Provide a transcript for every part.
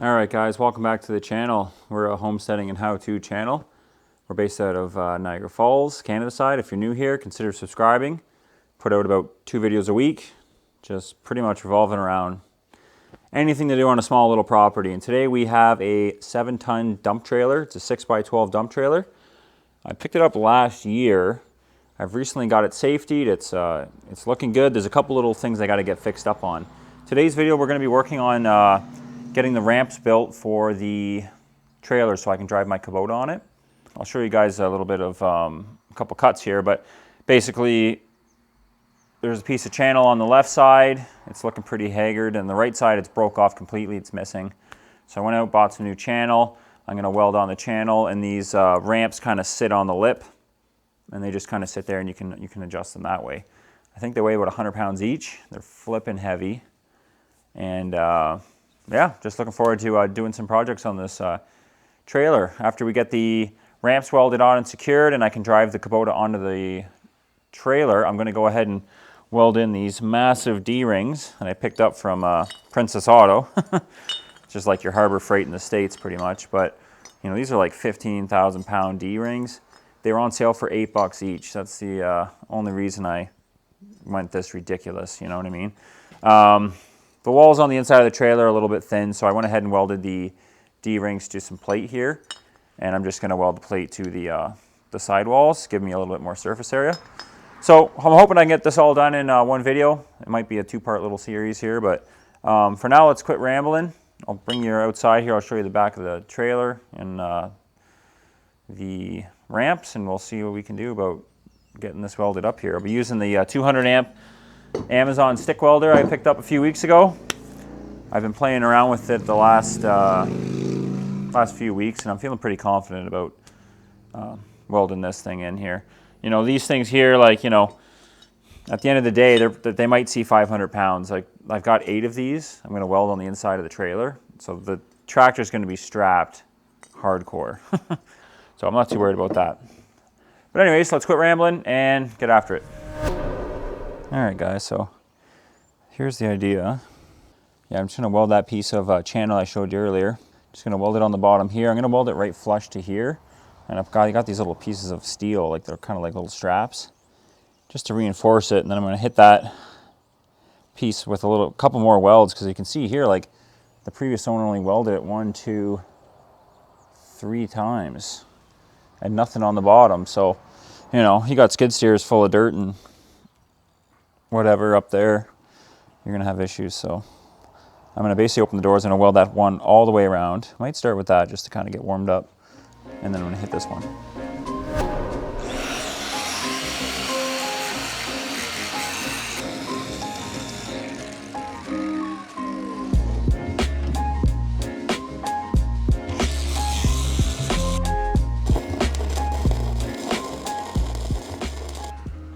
All right, guys, welcome back to the channel. We're a homesteading and how-to channel. We're based out of Niagara Falls, Canada side. If you're new here, consider subscribing. Put out about 2 videos a week, just pretty much revolving around anything to do on a small little property. And today we have a 7-ton dump trailer. It's a 6x12 dump trailer. I picked it up last year. I've recently got it safetied. It's looking good. There's a couple little things I got to get fixed up on. Today's video, we're going to be working on getting the ramps built for the trailer so I can drive my Kubota on it. I'll show you guys a little bit of a couple cuts here, but basically there's a piece of channel on the left side. It's looking pretty haggard, and the right side it's broke off completely. It's missing. So I went out, bought some new channel. I'm going to weld on the channel, and these ramps kind of sit on the lip, and they just kind of sit there, and you can adjust them that way. I think they weigh about 100 pounds each. They're flipping heavy, and yeah, just looking forward to doing some projects on this trailer. After we get the ramps welded on and secured and I can drive the Kubota onto the trailer, I'm going to go ahead and weld in these massive D-rings that I picked up from Princess Auto. Just like your Harbor Freight in the States pretty much. But you know, these are like 15,000 pound D-rings. They were on sale for $8 each. That's the only reason I went this ridiculous, you know what I mean? The walls on the inside of the trailer are a little bit thin, so I went ahead and welded the D-rings to some plate here, and I'm just going to weld the plate to the side walls, give me a little bit more surface area. So I'm hoping I can get this all done in one video. It might be a 2-part little series here, but for now, let's quit rambling. I'll bring you outside here. I'll show you the back of the trailer and the ramps, and we'll see what we can do about getting this welded up here. I'll be using the 200 amp Amazon stick welder I picked up a few weeks ago. I've been playing around with it the last few weeks, and I'm feeling pretty confident about welding this thing in here. You know, these things here, like, you know, at the end of the day, they might see 500 pounds. Like, I've got 8 of these. I'm going to weld on the inside of the trailer. So the tractor's going to be strapped hardcore. So I'm not too worried about that. But anyways, let's quit rambling and get after it. All right, guys, so here's the idea. Yeah, I'm just gonna weld that piece of channel I showed you earlier. Just gonna weld it on the bottom here. I'm gonna weld it right flush to here. And I got these little pieces of steel, like they're kind of like little straps, just to reinforce it. And then I'm gonna hit that piece with a couple more welds, because you can see here, like the previous owner only welded it 1, 2, 3 times, and nothing on the bottom. So, you know, he got skid steers full of dirt and whatever up there, you're gonna have issues. So I'm gonna basically open the doors and I'll weld that one all the way around. Might start with that just to kind of get warmed up, and then I'm gonna hit this one.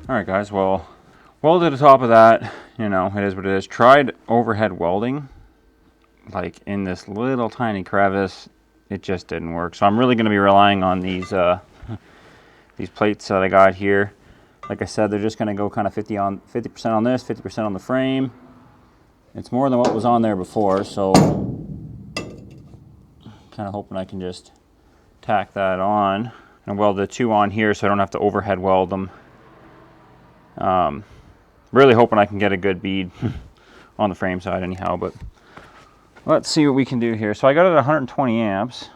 All right, guys, well, welded the top of that. You know, it is what it is. Tried overhead welding, like in this little tiny crevice. It just didn't work. So I'm really going to be relying on these these plates that I got here. Like I said, they're just going to go kind of 50% on this, 50% on the frame. It's more than what was on there before, so kind of hoping I can just tack that on and weld the 2 on here so I don't have to overhead weld them. Really hoping I can get a good bead on the frame side anyhow, but let's see what we can do here. So I got it at 120 amps.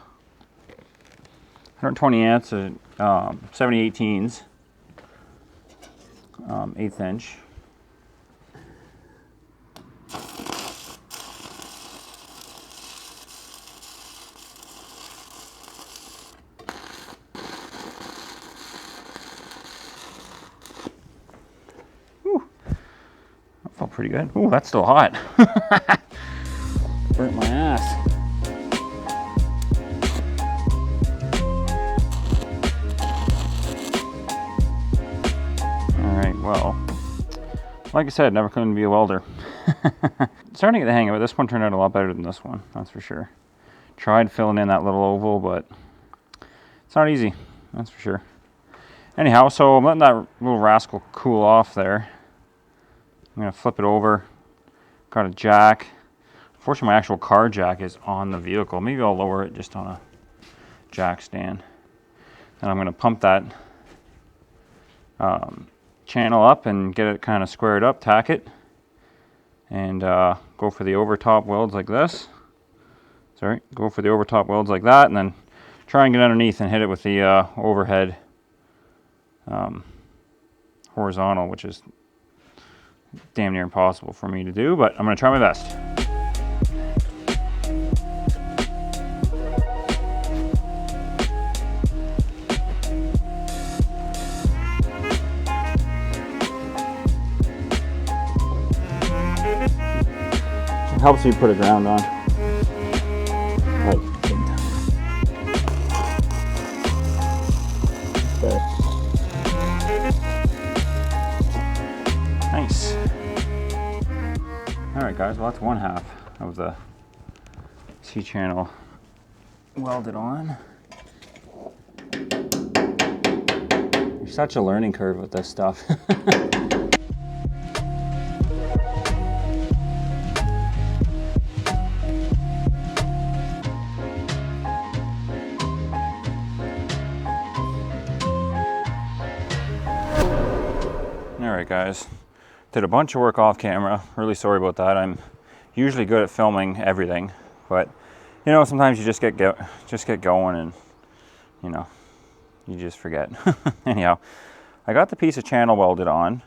120 amps at 70/18s, 1/8 inch. Felt pretty good. Ooh, that's still hot. Burnt my ass. All right, well, like I said, never going to be a welder. Starting to get the hang of it. This one turned out a lot better than this one, that's for sure. Tried filling in that little oval, but it's not easy, that's for sure. Anyhow, so I'm letting that little rascal cool off there. I'm going to flip it over. Got a jack. Fortunately, my actual car jack is on the vehicle. Maybe I'll lower it just on a jack stand. And I'm going to pump that channel up and get it kind of squared up, tack it, and go for the overtop welds like this. Sorry, go for the overtop welds like that, and then try and get underneath and hit it with the overhead horizontal, which is damn near impossible for me to do, but I'm going to try my best. It helps you put a ground on. Like, okay. Nice. All right, guys. Well, that's one half of the C-channel welded on. There's such a learning curve with this stuff. Alright guys, did a bunch of work off camera. Really sorry about that. I'm usually good at filming everything, but you know, sometimes you just get going and you know, you just forget. Anyhow, I got the piece of channel welded on.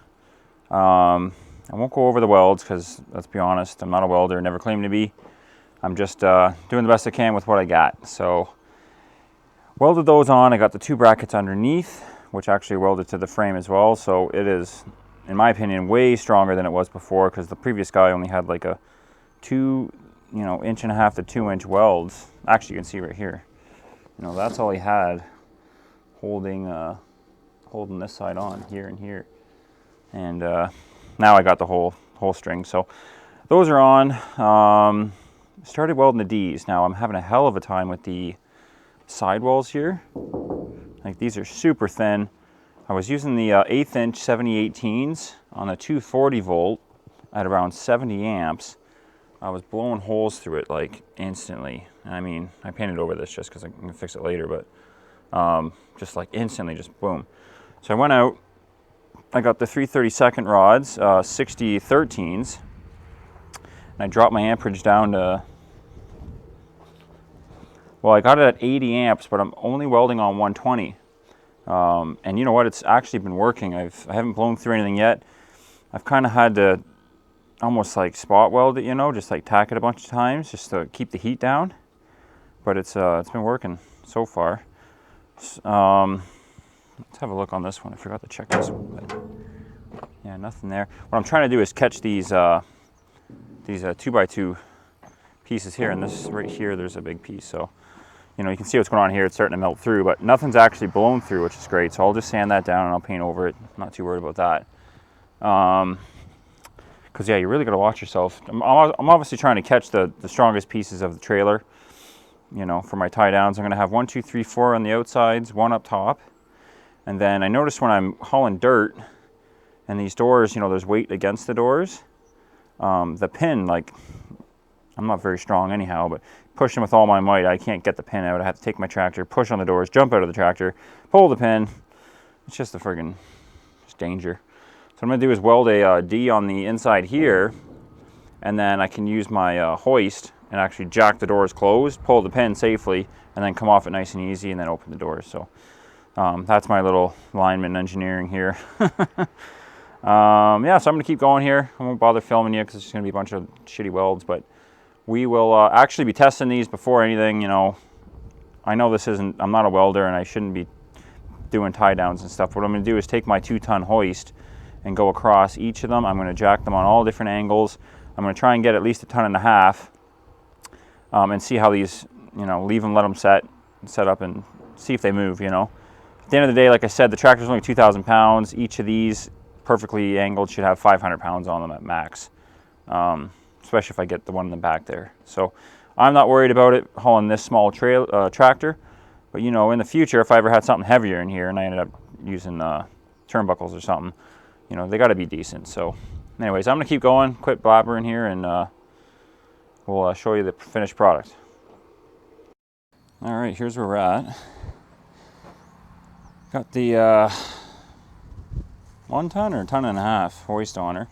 I won't go over the welds because, let's be honest, I'm not a welder, never claimed to be. I'm just doing the best I can with what I got. So welded those on. I got the two brackets underneath, which actually welded to the frame as well. So it is, in my opinion, way stronger than it was before, because the previous guy only had like a 1.5 to 2 inch welds. Actually, you can see right here. You know, that's all he had holding this side on here and here. And now I got the whole string. So those are on. Started welding the D's. Now I'm having a hell of a time with the sidewalls here. Like, these are super thin. I was using the 1/8 inch 7018s on a 240 volt at around 70 amps. I was blowing holes through it like instantly. I mean, I painted over this just because I can fix it later, but just like instantly, just boom. So I went out, I got the 3/32 rods, 6013s, and I dropped my amperage down to, well, I got it at 80 amps, but I'm only welding on 120. And you know what? It's actually been working. I haven't blown through anything yet. I've kind of had to almost like spot weld it, you know, just like tack it a bunch of times just to keep the heat down. But it's been working so far. Let's have a look on this one. I forgot to check this one, but yeah, nothing there. What I'm trying to do is catch these 2x2 pieces here, and this right here, there's a big piece. So, you know, you can see what's going on here. It's starting to melt through, but nothing's actually blown through, which is great. So I'll just sand that down and I'll paint over it. I'm not too worried about that. Because yeah, you really got to watch yourself. I'm obviously trying to catch the strongest pieces of the trailer. You know, for my tie downs, I'm going to have 1, 2, 3, 4 on the outsides, 1 up top. And then I noticed when I'm hauling dirt and these doors, you know, there's weight against the doors. The pin, like, I'm not very strong anyhow, but pushing with all my might, I can't get the pin out. I have to take my tractor, push on the doors, jump out of the tractor, pull the pin. It's just a friggin' danger. So what I'm going to do is weld a D on the inside here, and then I can use my hoist and actually jack the doors closed, pull the pin safely, and then come off it nice and easy, and then open the doors. So that's my little lineman engineering here. Yeah, so I'm going to keep going here. I won't bother filming you because it's just going to be a bunch of shitty welds, but we will actually be testing these before anything. You know, I know this isn't, I'm not a welder and I shouldn't be doing tie downs and stuff. What I'm going to do is take my 2-ton hoist and go across each of them. I'm going to jack them on all different angles. I'm going to try and get at least 1.5 tons and see how these, you know, leave them, let them set up and see if they move, you know. At the end of the day, like I said, the tractor's only 2,000 pounds. Each of these perfectly angled should have 500 pounds on them at max. Especially if I get the one in the back there. So I'm not worried about it hauling this small tractor, but you know, in the future, if I ever had something heavier in here and I ended up using turnbuckles or something, you know, they got to be decent. So anyways, I'm going to keep going, quit blabbering here, and we'll we'll show you the finished product. All right, here's where we're at. Got the 1 ton or 1.5 tons hoist on her.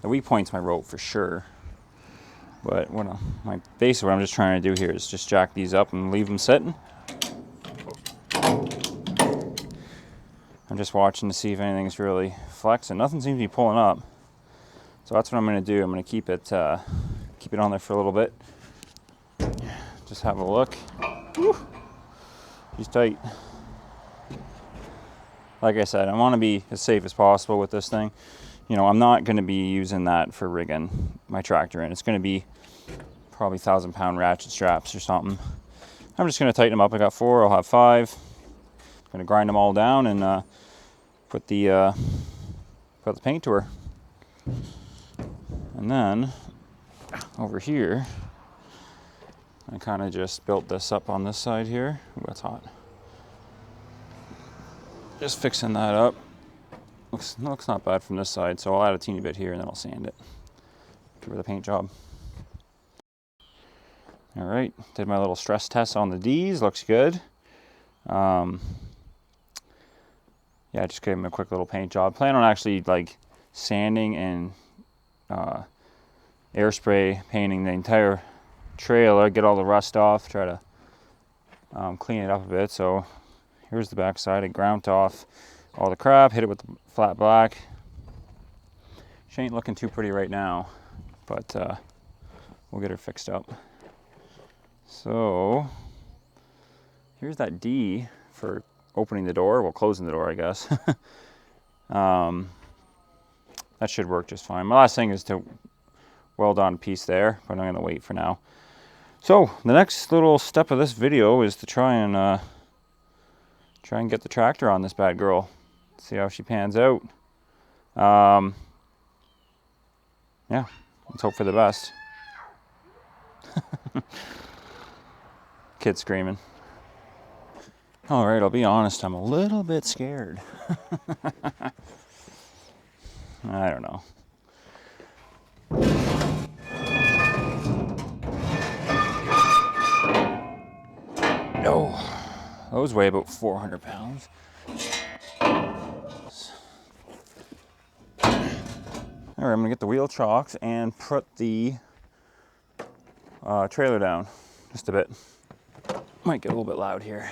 The weak point's my rope for sure. But basically what I'm just trying to do here is just jack these up and leave them sitting. I'm just watching to see if anything's really flexing. Nothing seems to be pulling up. So that's what I'm going to do. I'm going to keep it on there for a little bit. Just have a look. Whew. She's tight. Like I said, I want to be as safe as possible with this thing. You know, I'm not going to be using that for rigging my tractor in. It's going to be probably 1,000-pound ratchet straps or something. I'm just going to tighten them up. I got 4, I'll have 5. I'm going to grind them all down and put the paint to her. And then over here, I kind of just built this up on this side here. Ooh, that's hot. Just fixing that up. Looks not bad from this side, so I'll add a teeny bit here and then I'll sand it. Give her the paint job. All right, did my little stress test on the D's, looks good. Yeah, I just gave him a quick little paint job. Plan on actually like sanding and air spray painting the entire trailer, get all the rust off, try to clean it up a bit. So here's the back side. I ground off all the crap, hit it with the flat black. She ain't looking too pretty right now, but we'll get her fixed up. So here's that D for opening the door, well, closing the door, I guess. That should work just fine. My last thing is to weld on a piece there, but I'm going to wait for now. So the next little step of this video is to try and get the tractor on this bad girl. See how she pans out. Yeah, let's hope for the best. Kid screaming. All right, I'll be honest, I'm a little bit scared. I don't know. Oh, those weigh about 400 pounds. All right, I'm gonna get the wheel chocks and put the trailer down just a bit. Might get a little bit loud here.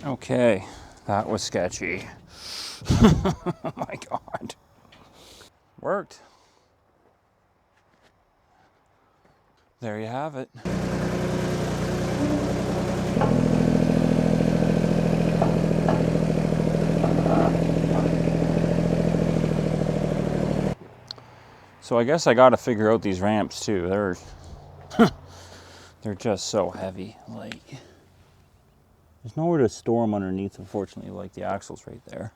Okay, that was sketchy. Oh my God. Worked. There you have it. So I guess I got to figure out these ramps too. They're just so heavy. Like, there's nowhere to store them underneath, unfortunately, like the axle's right there.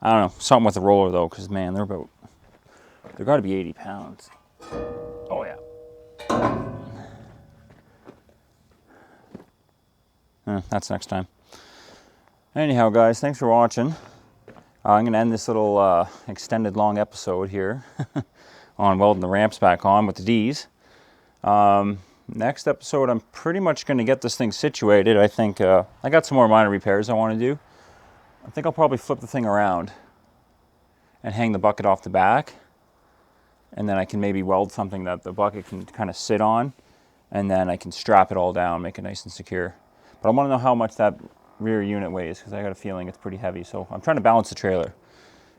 I don't know, something with the roller though, because man, they're got to be 80 pounds. Oh yeah. That's next time. Anyhow, guys, thanks for watching. I'm going to end this little extended long episode here on welding the ramps back on with the D's. Next episode, I'm pretty much going to get this thing situated. I think I got some more minor repairs I want to do. I think I'll probably flip the thing around and hang the bucket off the back. And then I can maybe weld something that the bucket can kind of sit on. And then I can strap it all down, make it nice and secure. But I want to know how much that rear unit weighs, because I got a feeling it's pretty heavy. So I'm trying to balance the trailer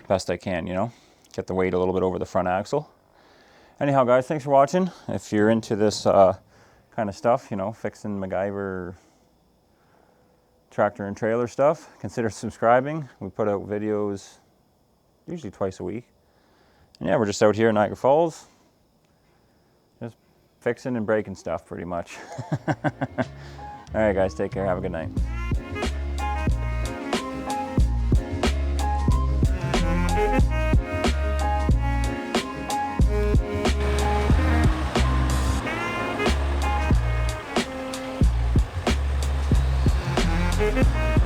best I can, you know, get the weight a little bit over the front axle. Anyhow, guys, thanks for watching. If you're into this kind of stuff, you know, fixing MacGyver tractor and trailer stuff, consider subscribing. We put out videos usually twice a week. And yeah, we're just out here in Niagara Falls, just fixing and breaking stuff pretty much. All right, guys, take care. Have a good night. Thank you.